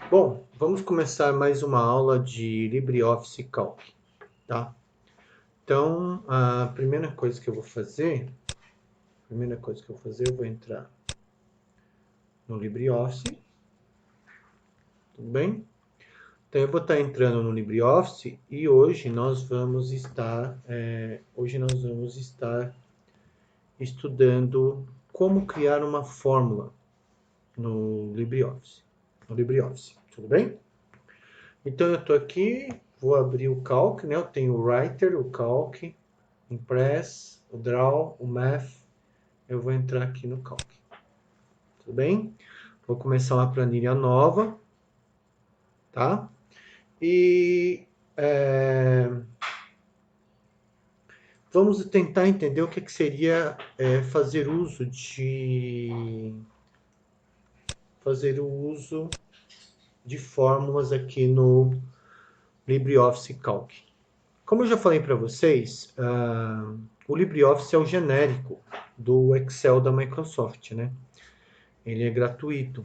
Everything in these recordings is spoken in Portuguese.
Bom, vamos começar mais uma aula de LibreOffice Calc, tá? Então, a primeira coisa que eu vou fazer, eu vou entrar no LibreOffice, tudo bem? Então, eu vou estar entrando no LibreOffice e hoje nós vamos estar estudando como criar uma fórmula no LibreOffice, tudo bem? Então, eu estou aqui, vou abrir o Calc, né? Eu tenho o Writer, o Calc, Impress, o Draw, o Math. Eu vou entrar aqui no Calc, tudo bem? Vou começar uma planilha nova, tá? E vamos tentar entender o que seria fazer o uso de fórmulas aqui no LibreOffice Calc. Como eu já falei para vocês, o LibreOffice é o genérico do Excel da Microsoft, né? Ele é gratuito,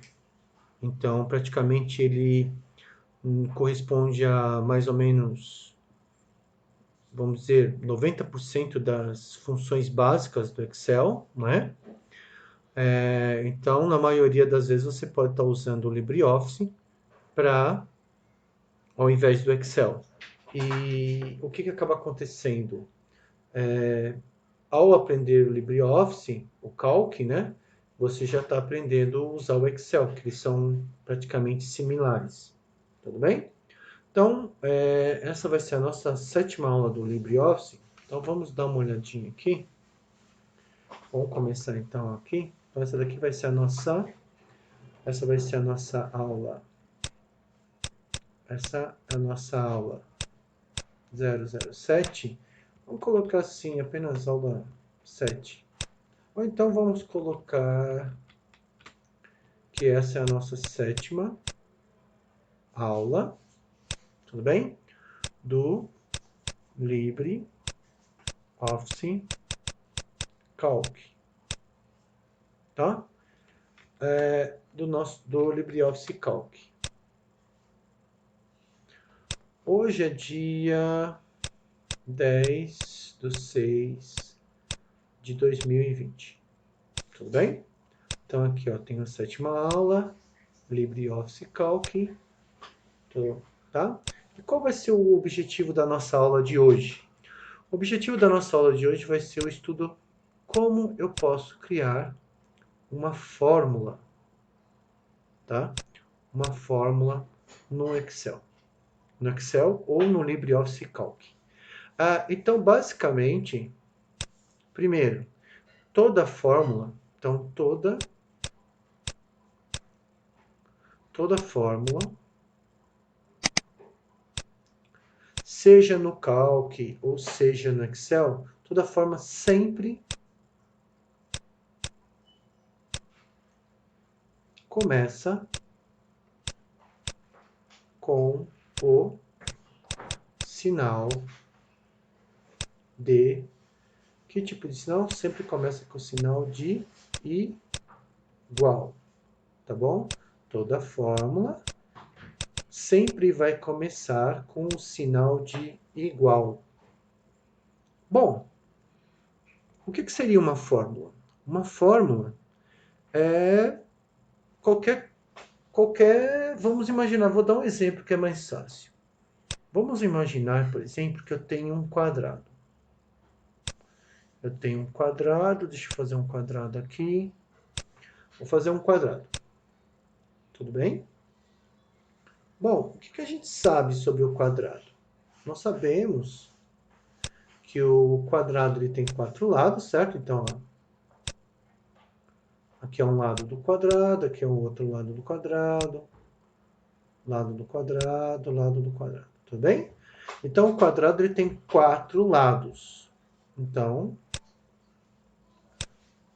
então praticamente ele corresponde a mais ou menos, vamos dizer, 90% das funções básicas do Excel, né? Então, na maioria das vezes, você pode estar usando o LibreOffice ao invés do Excel. E o que acaba acontecendo? Ao aprender o LibreOffice, o Calc, né? Você já está aprendendo a usar o Excel, que eles são praticamente similares. Tudo bem? Então, essa vai ser a nossa 7ª aula do LibreOffice. Então, vamos dar uma olhadinha aqui. Vamos começar então aqui. Então, essa vai ser a nossa aula. Essa é a nossa aula 007. Vamos colocar assim, apenas aula 7. Ou então vamos colocar que essa é a nossa 7ª aula, tudo bem? Do LibreOffice Calc, tá? Do LibreOffice Calc. Hoje é dia 10 de 6 de 2020, tudo bem? Então aqui ó, tem a 7ª aula, LibreOffice Calc, tá? E qual vai ser o objetivo da nossa aula de hoje? O objetivo da nossa aula de hoje vai ser o estudo como eu posso criar uma fórmula, tá? Uma fórmula no Excel ou no LibreOffice Calc. Então, basicamente, primeiro, toda fórmula, toda fórmula, seja no Calc ou seja no Excel, toda fórmula sempre começa com o sinal de... Que tipo de sinal? Sempre começa com o sinal de igual, tá bom? Toda fórmula sempre vai começar com o sinal de igual. Bom, o que seria uma fórmula? Uma fórmula é vamos imaginar, vou dar um exemplo que é mais fácil. Vamos imaginar, por exemplo, que eu tenho um quadrado. Eu tenho um quadrado, deixa eu fazer um quadrado aqui. Vou fazer um quadrado. Tudo bem? Bom, o que a gente sabe sobre o quadrado? Nós sabemos que o quadrado ele tem 4 lados, certo? Então, ó, aqui é um lado do quadrado, aqui é o outro lado do quadrado, lado do quadrado, lado do quadrado. Tudo bem? Então, o quadrado ele tem 4 lados. Então,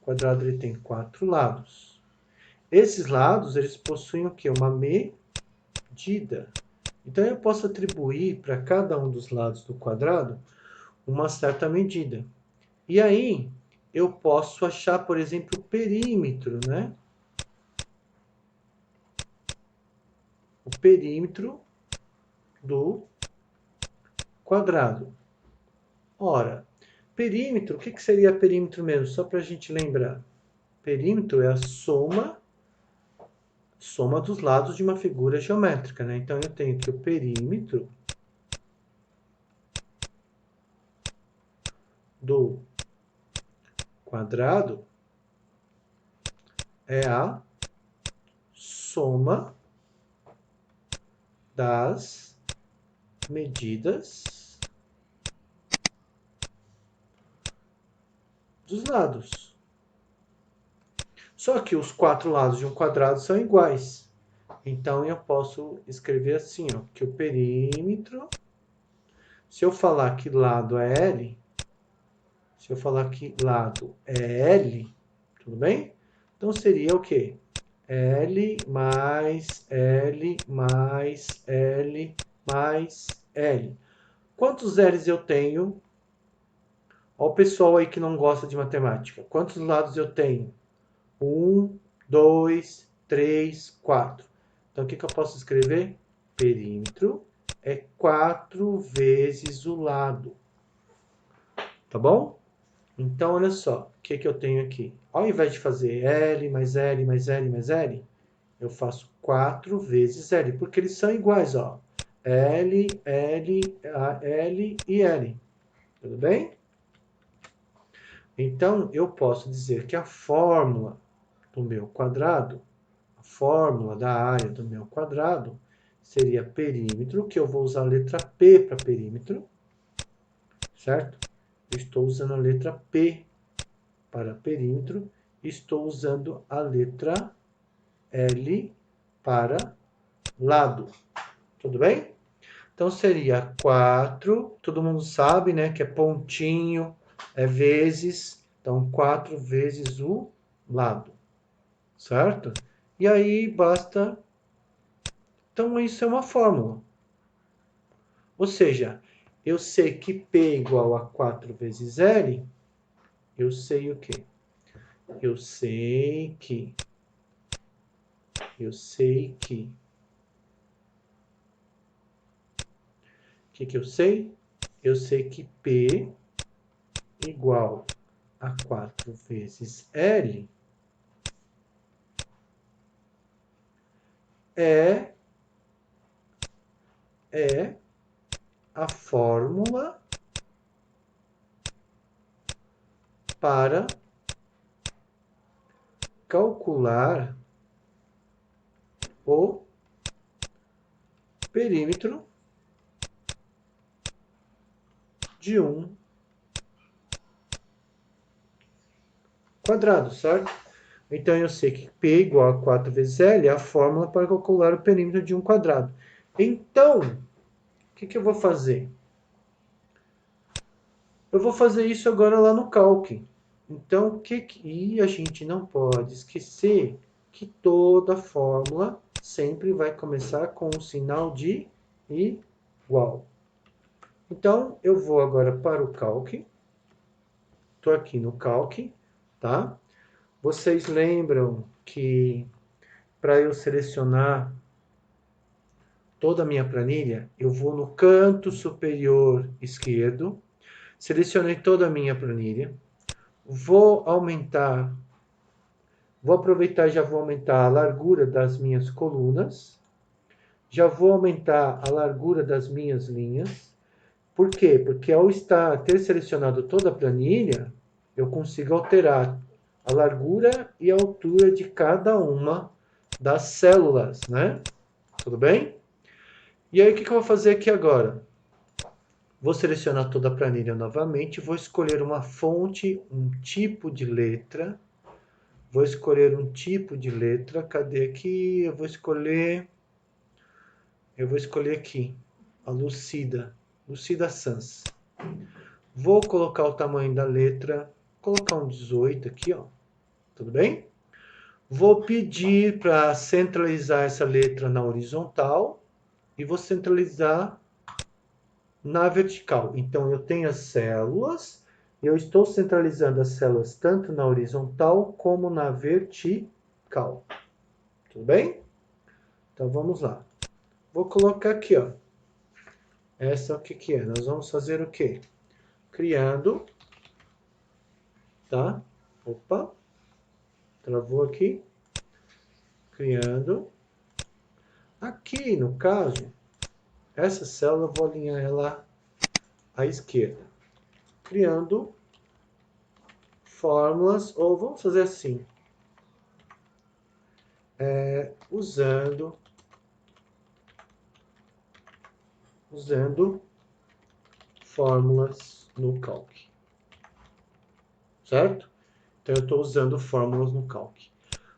o quadrado ele tem 4 lados. Esses lados, eles possuem o quê? Uma medida. Então, eu posso atribuir para cada um dos lados do quadrado uma certa medida. E aí, eu posso achar, por exemplo, o perímetro, né? o perímetro do quadrado. Ora, perímetro, o que seria perímetro mesmo? Só para a gente lembrar. Perímetro é a soma dos lados de uma figura geométrica, né? Então, eu tenho que o perímetro do quadrado é a soma das medidas dos lados. Só que os 4 lados de um quadrado são iguais. Então, eu posso escrever assim, ó, que o perímetro, se eu falar que lado é L, se eu falar que lado é L, tudo bem? Então, seria o quê? L mais L mais L mais L. Quantos L's eu tenho? Olha o pessoal aí que não gosta de matemática. Quantos lados eu tenho? 1, 2, 3, 4. Então, o que eu posso escrever? Perímetro é 4 vezes o lado. Tá bom? Então, olha só. O que eu tenho aqui? Ao invés de fazer L mais L mais L mais L, eu faço 4 vezes L, porque eles são iguais, ó. L, L, L e L. Tudo bem? Então, eu posso dizer que a fórmula do meu quadrado, a fórmula da área do meu quadrado, seria perímetro, que eu vou usar a letra P para perímetro, certo? Eu estou usando a letra P para perímetro, estou usando a letra L para lado. Tudo bem? Então, seria 4, todo mundo sabe, né, que é pontinho, é vezes, então 4 vezes o lado, certo? E aí, basta... Então, isso é uma fórmula. Ou seja, eu sei que P igual a 4 vezes L, eu sei o quê? Eu sei que o que eu sei? Eu sei que P igual a 4 vezes L é a fórmula para calcular o perímetro de um quadrado, certo? Então, eu sei que P igual a 4 vezes L é a fórmula para calcular o perímetro de um quadrado. Então, o que eu vou fazer? Eu vou fazer isso agora lá no Calc. Então, e a gente não pode esquecer que toda fórmula sempre vai começar com o sinal de igual. Então, eu vou agora para o Calc. Estou aqui no Calc, tá? Vocês lembram que para eu selecionar toda a minha planilha, eu vou no canto superior esquerdo, selecionei toda a minha planilha, vou aproveitar e já vou aumentar a largura das minhas colunas, já vou aumentar a largura das minhas linhas. Por quê? Porque ao ter selecionado toda a planilha, eu consigo alterar a largura e a altura de cada uma das células, né? Tudo bem? E aí, o que eu vou fazer aqui agora? Vou selecionar toda a planilha novamente, vou escolher uma fonte, um tipo de letra. Vou escolher um tipo de letra. Cadê aqui? Eu vou escolher aqui, a Lucida Sans. Vou colocar o tamanho da letra, colocar um 18 aqui, ó. Tudo bem? Vou pedir para centralizar essa letra na horizontal e vou centralizar na vertical. Então, eu tenho as células, eu estou centralizando as células tanto na horizontal como na vertical. Tudo bem? Então, vamos lá. vou colocar aqui, ó. Essa o que que é? Nós vamos fazer o quê? Criando, tá? Opa, travou aqui. Criando. Aqui, no caso, essa célula eu vou alinhar ela à esquerda. Criando fórmulas, ou vamos fazer assim. Usando fórmulas no Calc. Certo? Então, eu estou usando fórmulas no Calc.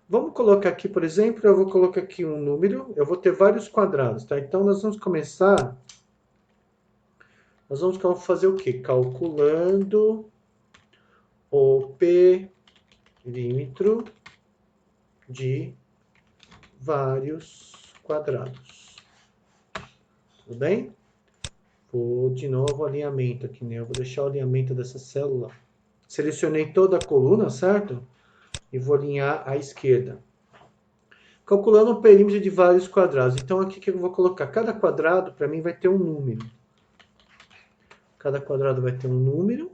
Vamos colocar aqui, por exemplo, eu vou colocar aqui um número, eu vou ter vários quadrados, tá? Então, nós vamos fazer o quê? Calculando o perímetro de vários quadrados. Tudo bem? Vou de novo alinhamento aqui, né? Eu vou deixar o alinhamento dessa célula. Selecionei toda a coluna, certo? E vou alinhar à esquerda. Calculando o perímetro de vários quadrados. Então, aqui que eu vou colocar? Cada quadrado, para mim, vai ter um número. Cada quadrado vai ter um número.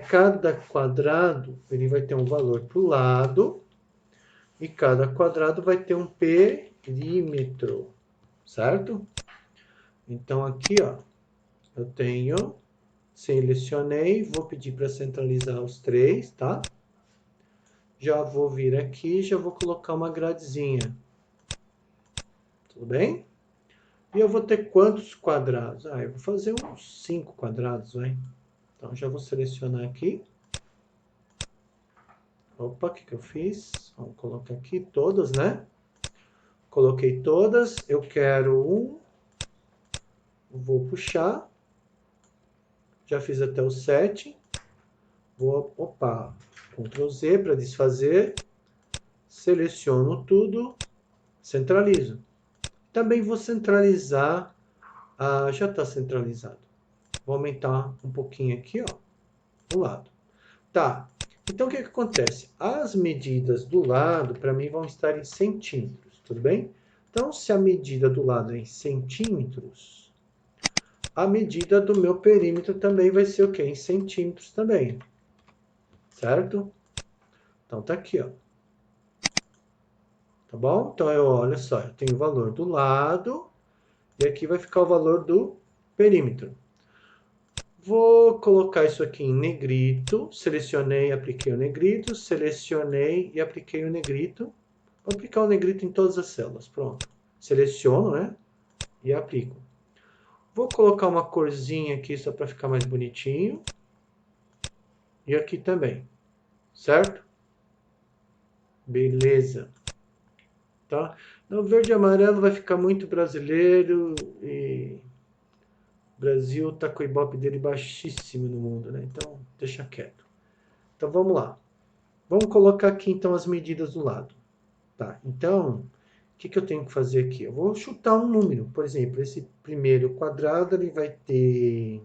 Cada quadrado, ele vai ter um valor para o lado. E cada quadrado vai ter um perímetro. Certo? Então, aqui, ó, eu tenho... Selecionei, vou pedir para centralizar os três, tá? Já vou vir aqui, já vou colocar uma gradezinha. Tudo bem? E eu vou ter quantos quadrados? Eu vou fazer uns 5 quadrados, vai. Então, já vou selecionar aqui. Opa, o que eu fiz? Vamos colocar aqui todas, né? Coloquei todas. Eu quero um. Vou puxar. Já fiz até o 7. Opa, Ctrl Z para desfazer. Seleciono tudo. Centralizo. Também vou centralizar. Já está centralizado. Vou aumentar um pouquinho aqui, ó. Do lado. Tá. Então, o que acontece? As medidas do lado, para mim, vão estar em centímetros. Tudo bem? Então, se a medida do lado é em centímetros, a medida do meu perímetro também vai ser o quê? Em centímetros também. Certo? Então, tá aqui, ó. Tá bom? Então, olha só, eu tenho o valor do lado e aqui vai ficar o valor do perímetro. Vou colocar isso aqui em negrito, selecionei e apliquei o negrito, selecionei e apliquei o negrito. Vou aplicar o negrito em todas as células, pronto. Seleciono, né? E aplico. Vou colocar uma corzinha aqui só para ficar mais bonitinho. E aqui também, certo? Beleza. Tá? No verde e amarelo vai ficar muito brasileiro e... O Brasil tá com o Ibope dele baixíssimo no mundo, né? Então, deixa quieto. Então, vamos lá. Vamos colocar aqui, então, as medidas do lado. Tá, então, o que eu tenho que fazer aqui? Eu vou chutar um número. Por exemplo, esse primeiro quadrado, ele vai ter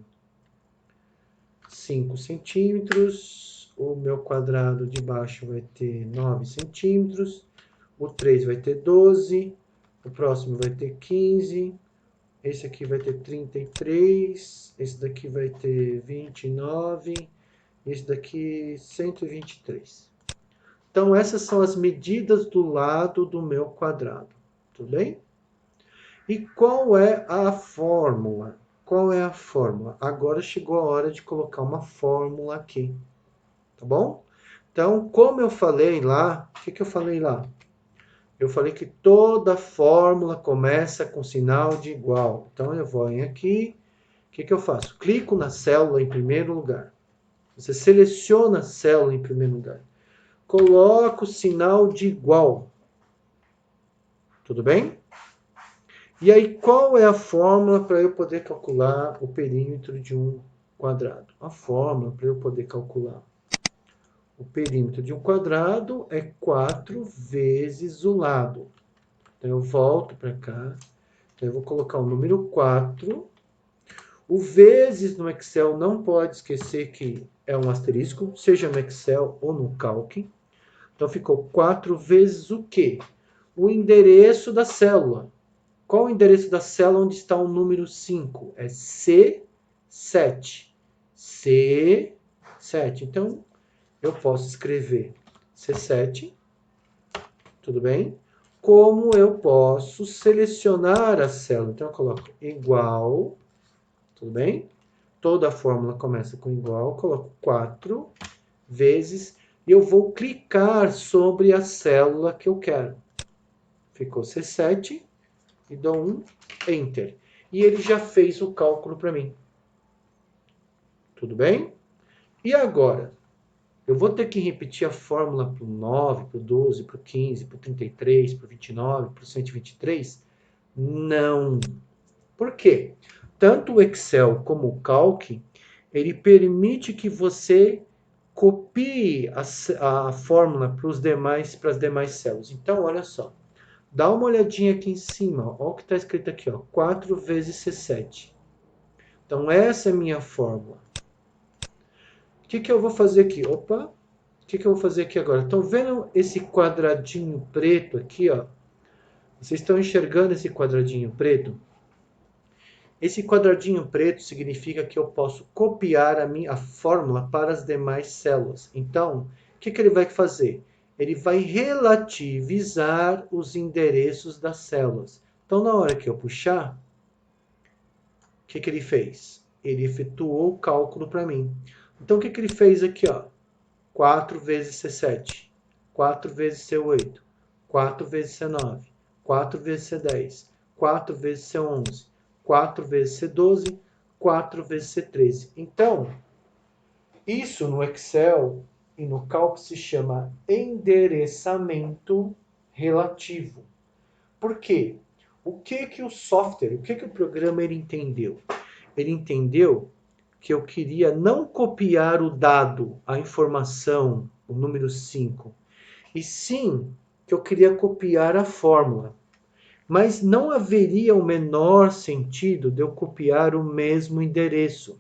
5 centímetros. O meu quadrado de baixo vai ter 9 centímetros. O 3 vai ter 12. O próximo vai ter 15. Esse aqui vai ter 33, esse daqui vai ter 29, esse daqui 123. Então, essas são as medidas do lado do meu quadrado, tudo bem? E qual é a fórmula? Qual é a fórmula? Agora chegou a hora de colocar uma fórmula aqui, tá bom? Então, como eu falei lá, o que eu falei lá? Eu falei que toda fórmula começa com sinal de igual. Então, eu vou aqui. O que eu faço? Clico na célula em primeiro lugar. Você seleciona a célula em primeiro lugar. Coloco o sinal de igual. Tudo bem? E aí, qual é a fórmula para eu poder calcular o perímetro de um quadrado? A fórmula para eu poder calcular o perímetro de um quadrado é 4 vezes o lado. Então, eu volto para cá. Então, eu vou colocar o número 4. O vezes no Excel não pode esquecer que é um asterisco, seja no Excel ou no Calc. Então, ficou 4 vezes o quê? O endereço da célula. Qual o endereço da célula onde está o número 5? É C7. C7. Então, eu posso escrever C7, tudo bem? Como eu posso selecionar a célula? Então, eu coloco igual, tudo bem? Toda a fórmula começa com igual, coloco 4 vezes, e eu vou clicar sobre a célula que eu quero. Ficou C7, e dou um Enter. E ele já fez o cálculo para mim. Tudo bem? E agora? Eu vou ter que repetir a fórmula para o 9, para o 12, para o 15, para o 33, para o 29, para o 123? Não. Por quê? Tanto o Excel como o Calc, ele permite que você copie a fórmula para as demais células. Então, olha só. Dá uma olhadinha aqui em cima. Olha o que está escrito aqui. Ó, 4 vezes C7. Então, essa é a minha fórmula. O que eu vou fazer aqui? Opa! O que eu vou fazer aqui agora? Estão vendo esse quadradinho preto aqui? Ó? Vocês estão enxergando esse quadradinho preto? Esse quadradinho preto significa que eu posso copiar a fórmula para as demais células. Então, o que ele vai fazer? Ele vai relativizar os endereços das células. Então, na hora que eu puxar, o que ele fez? Ele efetuou o cálculo para mim. Então, o que ele fez aqui? Ó? 4 vezes C7, 4 vezes C8, 4 vezes C9, 4 vezes C10, 4 vezes C11, 4 vezes C12, 4 vezes C13. Então, isso no Excel e no Calc se chama endereçamento relativo. Por quê? O que o software, o que o programa ele entendeu? Ele entendeu que eu queria não copiar o dado, a informação, o número 5, e sim que eu queria copiar a fórmula. Mas não haveria o menor sentido de eu copiar o mesmo endereço,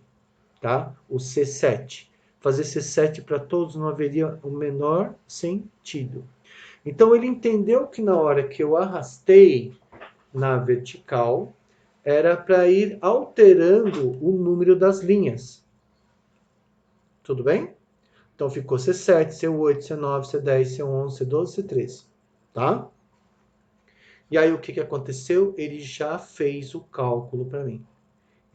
tá? O C7. Fazer C7 para todos não haveria o menor sentido. Então ele entendeu que na hora que eu arrastei na vertical, era para ir alterando o número das linhas. Tudo bem? Então ficou C7, C8, C9, C10, C11, C12, C13. Tá? E aí o que aconteceu? Ele já fez o cálculo para mim.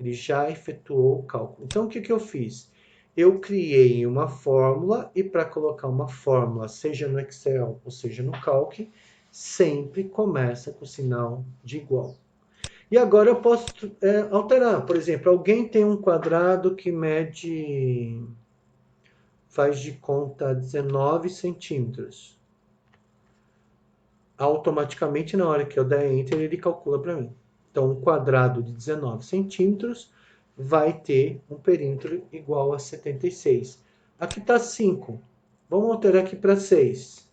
Ele já efetuou o cálculo. Então o que eu fiz? Eu criei uma fórmula e para colocar uma fórmula, seja no Excel ou seja no Calc, sempre começa com o sinal de igual. E agora eu posso alterar. Por exemplo, alguém tem um quadrado que mede, faz de conta 19 centímetros. Automaticamente, na hora que eu der Enter, ele calcula para mim. Então, um quadrado de 19 centímetros vai ter um perímetro igual a 76. Aqui está 5. Vamos alterar aqui para 6.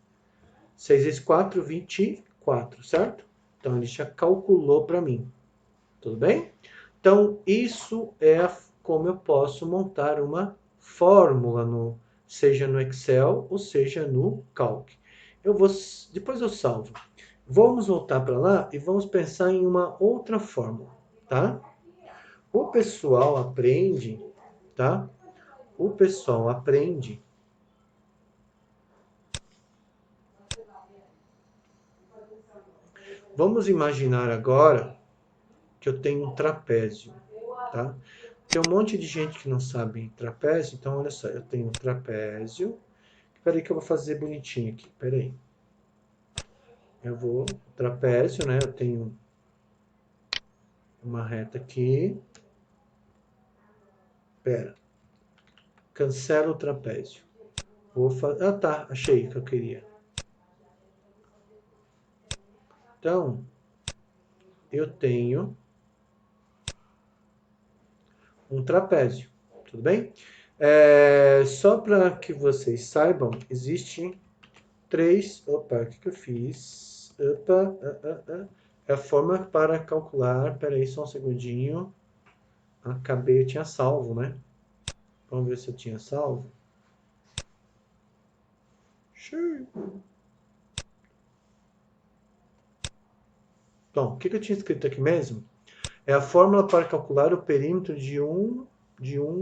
6 vezes 4, 24, certo? Então, ele já calculou para mim. Tudo bem? Então, isso é como eu posso montar uma fórmula, seja no Excel ou seja no Calc. Depois eu salvo. Vamos voltar para lá e vamos pensar em uma outra fórmula, tá? O pessoal aprende, tá? O pessoal aprende. Vamos imaginar agora que eu tenho um trapézio, tá? Tem um monte de gente que não sabe trapézio, então olha só, eu tenho um trapézio. Espera aí que eu vou fazer bonitinho aqui, espera aí. Eu vou, trapézio, né? Eu tenho uma reta aqui. Espera. Cancela o trapézio. Vou fazer. Ah, tá, achei o que eu queria. Então, eu tenho um trapézio, tudo bem? Só para que vocês saibam, existem três. Opa, o que eu fiz? Opa, é a forma para calcular. Espera aí, só um segundinho. Acabei, eu tinha salvo, né? Vamos ver se eu tinha salvo. Então, o que eu tinha escrito aqui mesmo? É a fórmula para calcular o perímetro de um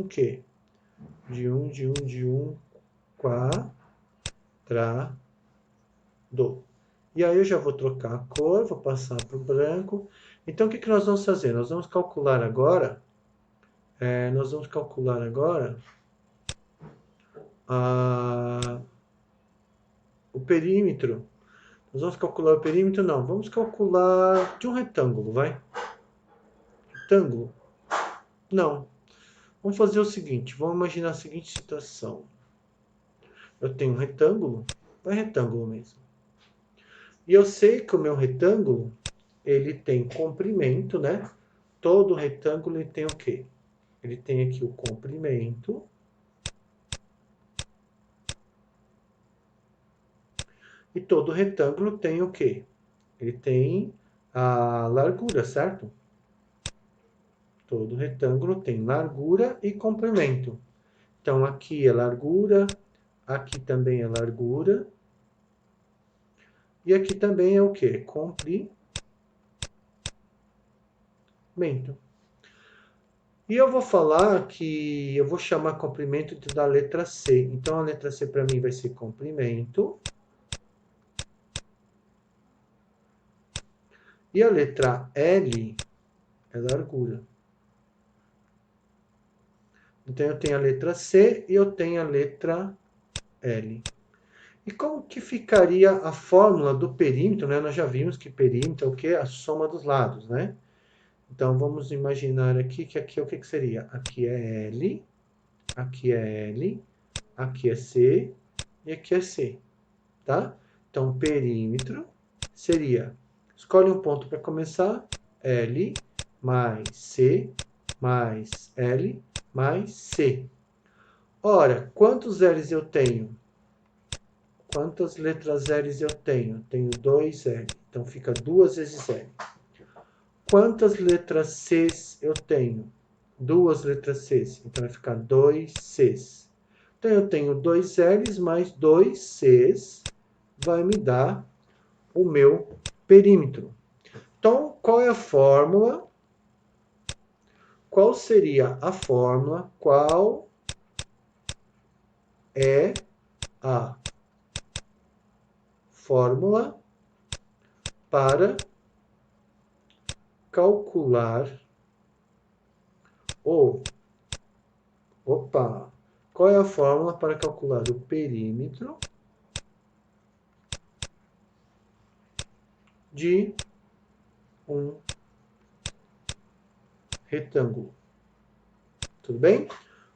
quê? De um quadrado. E aí eu já vou trocar a cor, vou passar para o branco. Então, o que nós vamos fazer? Nós vamos calcular agora, o perímetro. Nós vamos calcular o perímetro? Não, vamos calcular de um retângulo, vai? Retângulo? Não. Vamos fazer o seguinte, vamos imaginar a seguinte situação. Eu tenho um retângulo, vai retângulo mesmo. E eu sei que o meu retângulo, ele tem comprimento, né? Todo retângulo ele tem o quê? Ele tem aqui o comprimento. E todo retângulo tem o quê? Ele tem a largura, certo? Todo retângulo tem largura e comprimento. Então, aqui é largura, aqui também é largura. E aqui também é o quê? Comprimento. E eu vou falar que eu vou chamar comprimento da letra C. Então, a letra C para mim vai ser comprimento. E a letra L é largura. Então, eu tenho a letra C e eu tenho a letra L. E como que ficaria a fórmula do perímetro, né? Nós já vimos que perímetro é o quê? A soma dos lados, né? Então, vamos imaginar aqui que aqui é o que seria? Aqui é L, aqui é L, aqui é C e aqui é C, tá? Então, perímetro seria, escolhe um ponto para começar, L mais C mais L mais C. Ora, quantos L's eu tenho? Quantas letras L's eu tenho? Tenho 2L, então fica 2 vezes L. Quantas letras Cs eu tenho? 2 letras Cs, então vai ficar 2Cs. Então eu tenho 2 L's mais 2 Cs, vai me dar o meu perímetro. Então, qual é a fórmula? Qual seria a fórmula? Qual é a fórmula para calcular qual é a fórmula para calcular o perímetro de um retângulo? Tudo bem?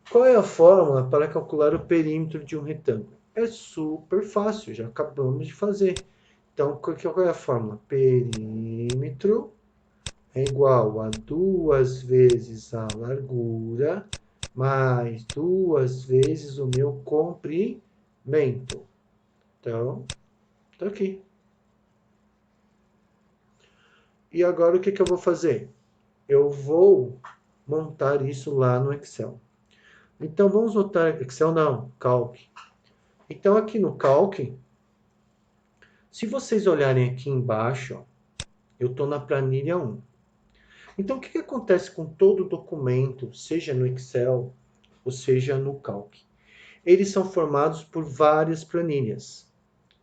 Qual é a fórmula para calcular o perímetro de um retângulo? É super fácil, já acabamos de fazer. Então, qual é a fórmula? Perímetro é igual a 2 vezes a largura mais 2 vezes o meu comprimento. Então, tá aqui. E agora o que eu vou fazer? Eu vou montar isso lá no Excel. Então, vamos botar Excel não, Calc. Então, aqui no Calc, se vocês olharem aqui embaixo, ó, eu estou na planilha 1. Então, o que acontece com todo documento, seja no Excel ou seja no Calc? Eles são formados por várias planilhas.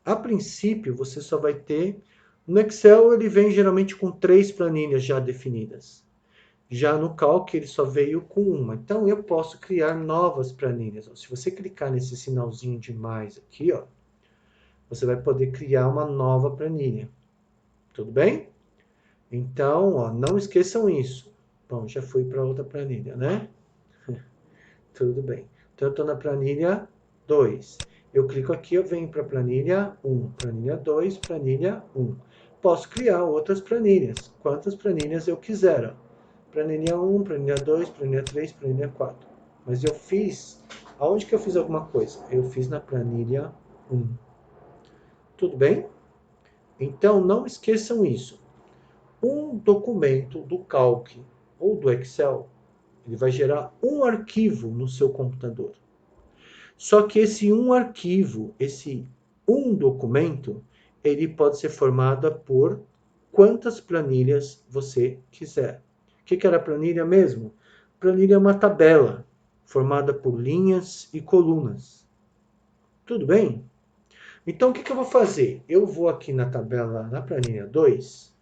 A princípio, você só vai ter... No Excel, ele vem geralmente com 3 planilhas já definidas. Já no Calc, ele só veio com uma. Então, eu posso criar novas planilhas. Se você clicar nesse sinalzinho de mais aqui, ó, você vai poder criar uma nova planilha. Tudo bem? Então, ó, não esqueçam isso. Bom, já fui para outra planilha, né? Tudo bem. Então, eu estou na planilha 2. Eu clico aqui, eu venho para a planilha 1, planilha 2, planilha 1. Posso criar outras planilhas, quantas planilhas eu quiser. Ó. Planilha 1, planilha 2, planilha 3, planilha 4. Mas eu fiz... Aonde que eu fiz alguma coisa? Eu fiz na planilha 1. Tudo bem? Então, não esqueçam isso. Um documento do Calc ou do Excel, ele vai gerar um arquivo no seu computador. Só que esse um arquivo, esse um documento, ele pode ser formado por quantas planilhas você quiser. O que era planilha mesmo? Planilha é uma tabela formada por linhas e colunas. Tudo bem? Então, o que eu vou fazer? Eu vou aqui na tabela, na planilha 2,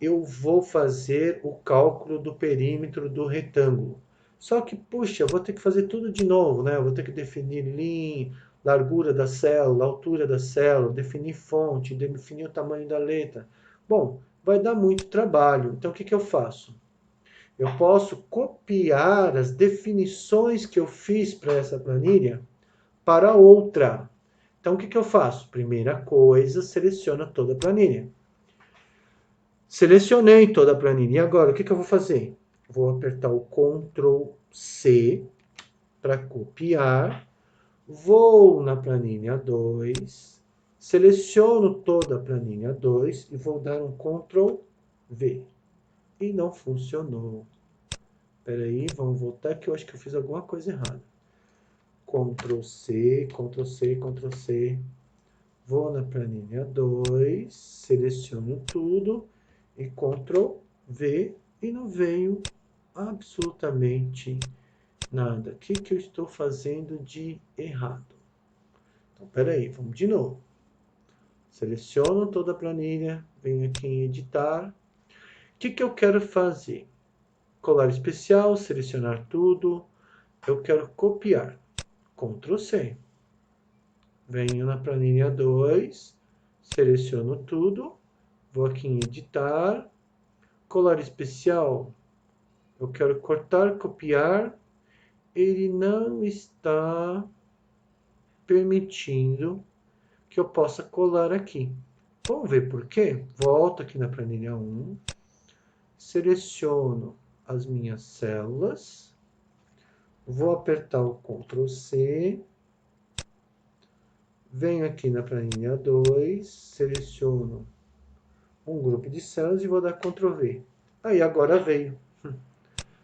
eu vou fazer o cálculo do perímetro do retângulo. Só que, puxa, eu vou ter que fazer tudo de novo, né? Eu vou ter que definir linha, largura da célula, altura da célula, definir fonte, definir o tamanho da letra. Bom, vai dar muito trabalho. Então, o que eu faço? Eu posso copiar as definições que eu fiz para essa planilha para outra. Então, o que eu faço? Primeira coisa, seleciono toda a planilha. Selecionei toda a planilha. E agora, o que eu vou fazer? Vou apertar o Ctrl C para copiar. Vou na planilha 2. Seleciono toda a planilha 2 e vou dar um Ctrl V. E não funcionou. Espera aí, vamos voltar que eu acho que eu fiz alguma coisa errada. Ctrl C, Ctrl C, Ctrl C. Vou na planilha 2, seleciono tudo e Ctrl V e não veio absolutamente nada. O que eu estou fazendo de errado? Então, peraí, vamos de novo. Seleciono toda a planilha, venho aqui em editar. O que eu quero fazer? Colar especial, selecionar tudo. Eu quero copiar. Ctrl C. Venho na planilha 2, seleciono tudo, vou aqui em editar, colar especial, eu quero cortar, copiar, ele não está permitindo que eu possa colar aqui. Vamos ver por quê? Volto aqui na planilha 1, seleciono as minhas células, vou apertar o Ctrl C, venho aqui na planilha 2, seleciono um grupo de células e vou dar Ctrl V. Aí agora veio.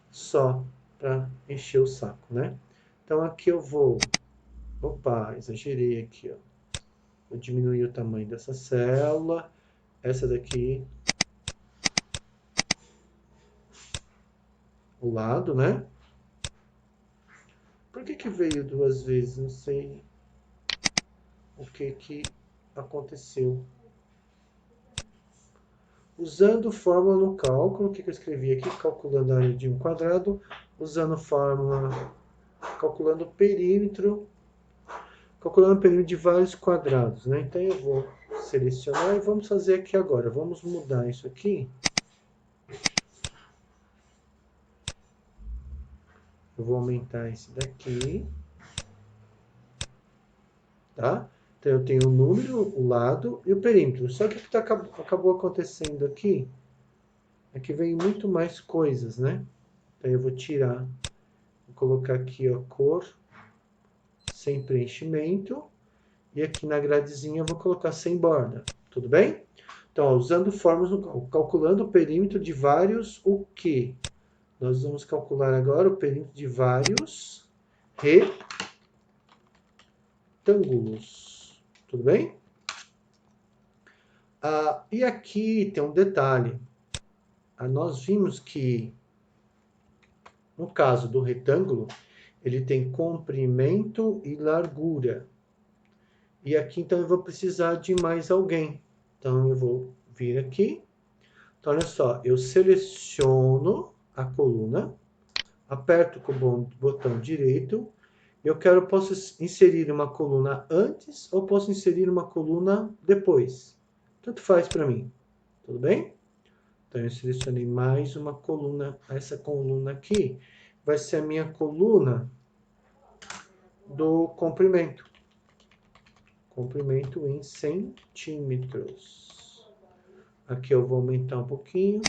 Só para encher o saco, né? Então aqui eu vou... Opa, exagerei aqui, ó. Vou diminuir o tamanho dessa célula. Essa daqui... O lado, né? Por que veio duas vezes? Não sei o que aconteceu. Usando fórmula no cálculo, o que eu escrevi aqui? Calculando a área de um quadrado, usando fórmula, calculando o perímetro de vários quadrados, né? Então eu vou selecionar e vamos fazer aqui agora. Vamos mudar isso aqui. Eu vou aumentar esse daqui, tá? Então eu tenho o número, o lado e o perímetro. Só que o que acabou acontecendo aqui é que vem muito mais coisas, né? Então eu vou tirar, vou colocar aqui a cor sem preenchimento e aqui na gradezinha eu vou colocar sem borda. Tudo bem? Então, ó, usando fórmulas, calculando o perímetro de vários o quê? Nós vamos calcular agora o perímetro de vários retângulos. Tudo bem? E aqui tem um detalhe. Nós vimos que, no caso do retângulo, ele tem comprimento e largura. E aqui, então, eu vou precisar de mais alguém. Então, eu vou vir aqui. Então, olha só, eu seleciono a coluna, aperto com o botão direito, posso inserir uma coluna antes ou posso inserir uma coluna depois. Tanto faz para mim, tudo bem? Então, eu selecionei mais uma coluna, essa coluna aqui vai ser a minha coluna do comprimento. Comprimento em centímetros. Aqui eu vou aumentar um pouquinho.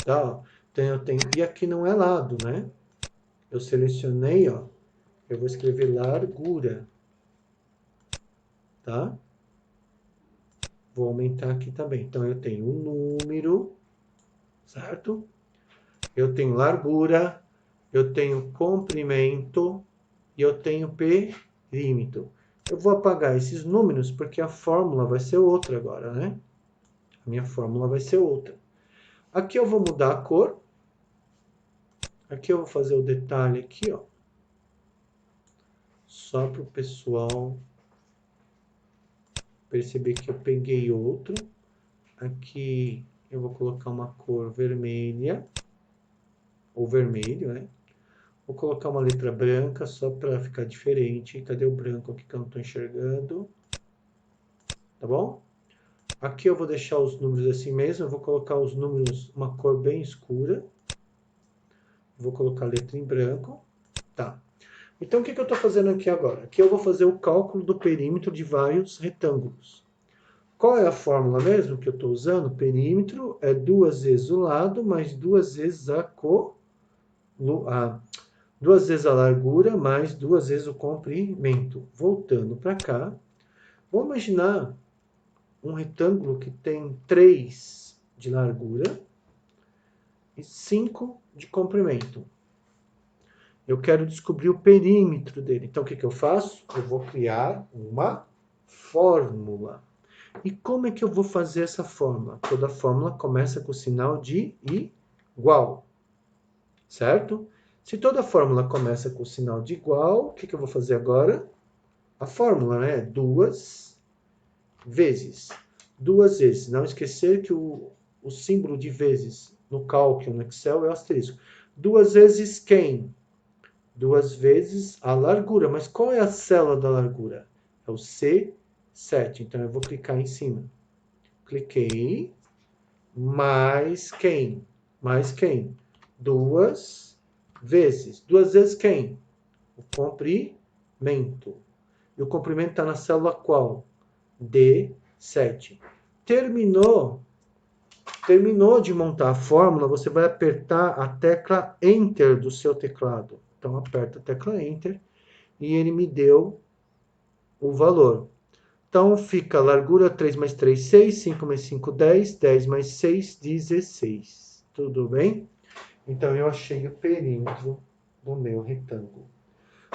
Tá? Então eu tenho... E aqui não é lado, né? Eu selecionei, ó. Eu vou escrever largura. Tá? Vou aumentar aqui também. Então eu tenho um número, certo? Eu tenho largura, eu tenho comprimento e eu tenho perímetro. Eu vou apagar esses números porque a fórmula vai ser outra agora, né? A minha fórmula vai ser outra. Aqui eu vou mudar a cor. Aqui eu vou fazer o detalhe aqui, ó. Só para o pessoal perceber que eu peguei outro. Aqui eu vou colocar uma cor vermelha. Ou vermelho, né? Vou colocar uma letra branca só para ficar diferente. Cadê o branco aqui que eu não estou enxergando? Tá bom? Aqui eu vou deixar os números assim mesmo. Eu vou colocar os números uma cor bem escura. Vou colocar a letra em branco. Tá. Então, o que eu estou fazendo aqui agora? Aqui eu vou fazer o cálculo do perímetro de vários retângulos. Qual é a fórmula mesmo que eu estou usando? Perímetro é 2 vezes o lado mais 2 vezes duas vezes a largura mais 2 vezes o comprimento. Voltando para cá, vamos imaginar um retângulo que tem 3 de largura e 5 de comprimento. Eu quero descobrir o perímetro dele. Então, o que eu faço? Eu vou criar uma fórmula. E como é que eu vou fazer essa fórmula? Toda fórmula começa com o sinal de igual, certo? Se toda fórmula começa com o sinal de igual, o que eu vou fazer agora? A fórmula, né? 2 vezes. 2 vezes. Não esquecer que o símbolo de vezes no cálculo, no Excel, é o asterisco. 2 vezes quem? 2 vezes a largura. Mas qual é a célula da largura? É o C7. Então, eu vou clicar em cima. Cliquei. Mais quem? Mais quem? 2 vezes. 2 vezes quem? O comprimento. E o comprimento está na célula qual? D7. Terminou de montar a fórmula, você vai apertar a tecla Enter do seu teclado. Então, aperta a tecla Enter e ele me deu o valor. Então, fica largura 3 mais 3, 6, 5 mais 5, 10, 10 mais 6, 16. Tudo bem? Então, eu achei o perímetro do meu retângulo.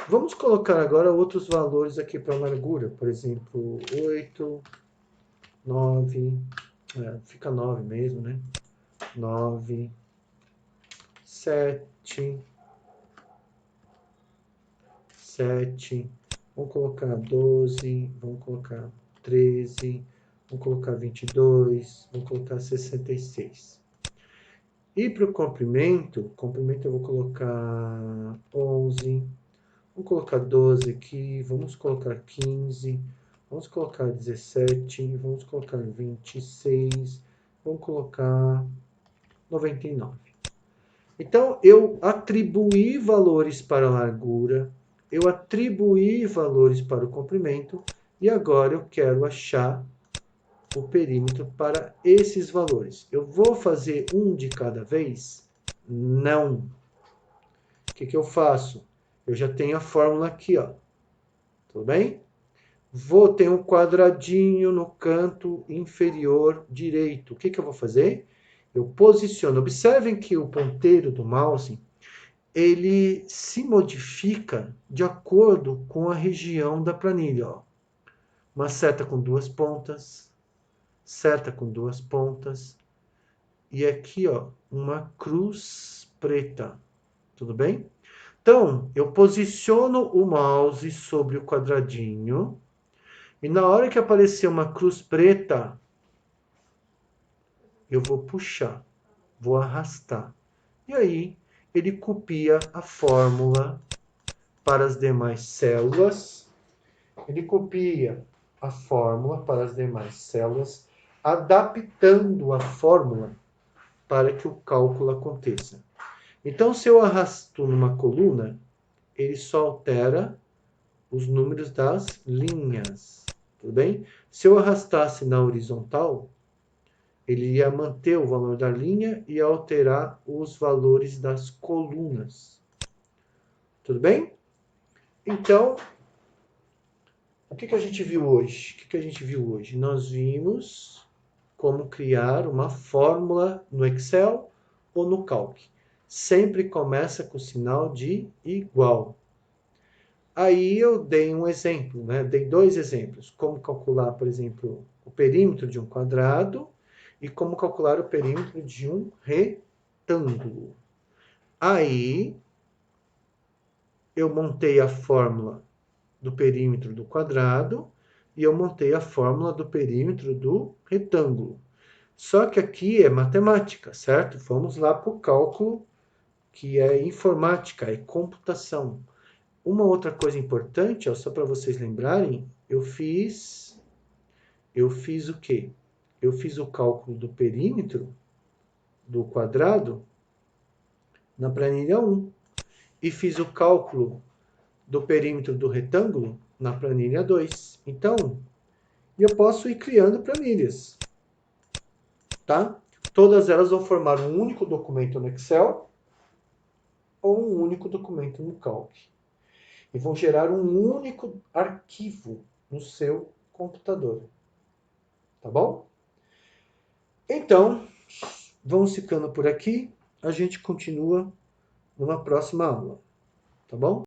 Vamos colocar agora outros valores aqui para a largura. Por exemplo, 8, 9, fica 9 mesmo, né? 9, 7, 7, vamos colocar 12, vamos colocar 13, vamos colocar 22, vamos colocar 66. E para o comprimento eu vou colocar 11, vamos colocar 12 aqui, vamos colocar 15, vamos colocar 17, vamos colocar 26, vamos colocar 99. Então, eu atribuí valores para a largura, eu atribuí valores para o comprimento, e agora eu quero achar o perímetro para esses valores. Eu vou fazer um de cada vez? Não. O que eu faço? Eu já tenho a fórmula aqui, ó. Tudo bem? Vou ter um quadradinho no canto inferior direito. O que eu vou fazer? Eu posiciono. Observem que o ponteiro do mouse ele se modifica de acordo com a região da planilha. Ó. Uma seta com 2 pontas, seta com 2 pontas, e aqui ó, uma cruz preta. Tudo bem? Então, eu posiciono o mouse sobre o quadradinho, e na hora que aparecer uma cruz preta, eu vou puxar, vou arrastar. E aí, ele copia a fórmula para as demais células. Ele copia a fórmula para as demais células, adaptando a fórmula para que o cálculo aconteça. Então, se eu arrasto numa coluna, ele só altera os números das linhas, tudo bem? Se eu arrastasse na horizontal, ele ia manter o valor da linha e alterar os valores das colunas. Tudo bem? Então, o que a gente viu hoje? O que a gente viu hoje? Nós vimos como criar uma fórmula no Excel ou no Calc. Sempre começa com o sinal de igual. Aí eu dei um exemplo, né? Dei dois exemplos. Como calcular, por exemplo, o perímetro de um quadrado e como calcular o perímetro de um retângulo. Aí eu montei a fórmula do perímetro do quadrado e eu montei a fórmula do perímetro do retângulo. Só que aqui é matemática, certo? Vamos lá para o cálculo, que é informática, é computação. Uma outra coisa importante, ó, só para vocês lembrarem, eu fiz o quê? Eu fiz o cálculo do perímetro do quadrado na planilha 1 e fiz o cálculo do perímetro do retângulo na planilha 2. Então, eu posso ir criando planilhas, tá? Todas elas vão formar um único documento no Excel ou um único documento no Calc. E vão gerar um único arquivo no seu computador. Tá bom? Então, vamos ficando por aqui. A gente continua numa próxima aula. Tá bom?